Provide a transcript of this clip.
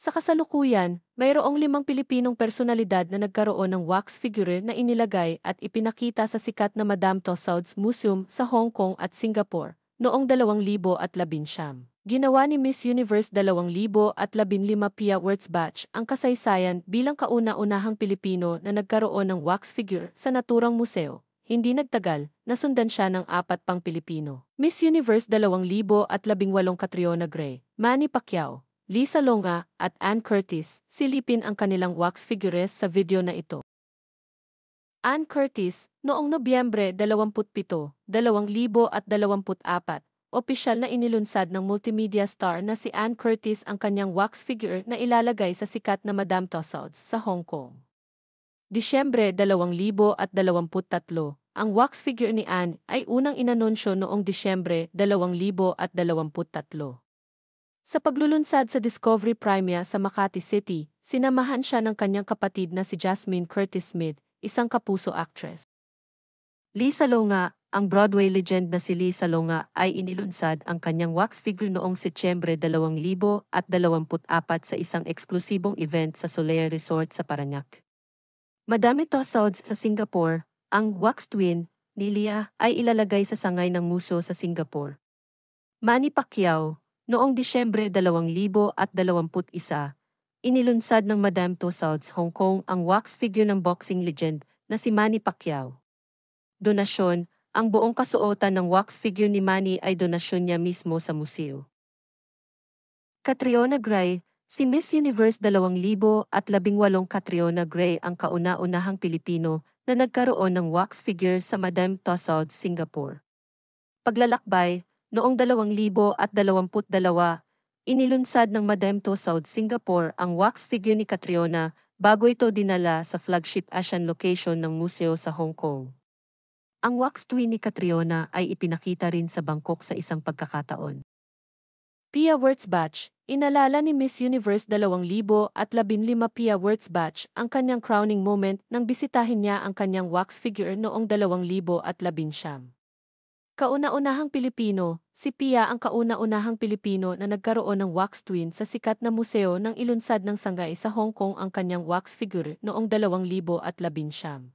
Sa kasalukuyan, mayroong 5 Pilipinong personalidad na nagkaroon ng wax figure na inilagay at ipinakita sa sikat na Madame Tussauds Museum sa Hong Kong at Singapore noong 2019. Ginawa ni Miss Universe 2015 Pia Wurtzbach ang kasaysayan bilang kauna-unahang Pilipino na nagkaroon ng wax figure sa naturang museo. Hindi nagtagal, nasundan siya ng 4 pang Pilipino. Miss Universe 2018 Catriona Gray, Manny Pacquiao, Lisa Longa at Ann Curtis, silipin ang kanilang wax figures sa video na ito. Ann Curtis, noong Nobyembre 27, 2024, opisyal na inilunsad ng multimedia star na si Ann Curtis ang kanyang wax figure na ilalagay sa sikat na Madame Tussauds sa Hong Kong. Disyembre 2023, ang wax figure ni Ann ay unang inanunsyo noong Disyembre 2023. Sa paglulunsad sa Discovery Premia sa Makati City, sinamahan siya ng kanyang kapatid na si Jasmine Curtis Smith, isang kapuso actress. Lisa Longa, ang Broadway legend na si Lisa Longa ay inilunsad ang kanyang wax figure noong Setyembre 2024 sa isang eksklusibong event sa Solaire Resort sa Parañaque. Madame Tussauds sa Singapore, ang wax twin ni Lia ay ilalagay sa sangay ng museo sa Singapore. Manny Pacquiao, noong Disyembre 2021, inilunsad ng Madame Tussauds Hong Kong ang wax figure ng boxing legend na si Manny Pacquiao. Donasyon, ang buong kasuotan ng wax figure ni Manny ay donasyon niya mismo sa museo. Catriona Gray, si Miss Universe 2018 Catriona Gray ang kauna-unahang Pilipino na nagkaroon ng wax figure sa Madame Tussauds Singapore. Paglalakbay, noong 2022, inilunsad ng Madame Tussauds Singapore ang wax figure ni Catriona bago ito dinala sa flagship Asian location ng museo sa Hong Kong. Ang wax twin ni Catriona ay ipinakita rin sa Bangkok sa isang pagkakataon. Pia Wurtzbach, inalala ni Miss Universe 2015 Pia Wurtzbach ang kanyang crowning moment nang bisitahin niya ang kanyang wax figure noong 2019. Kauna-unahang Pilipino, si Pia ang kauna-unahang Pilipino na nagkaroon ng wax twin sa sikat na museo nang ilunsad ng sangay sa Hong Kong ang kanyang wax figure noong 2019.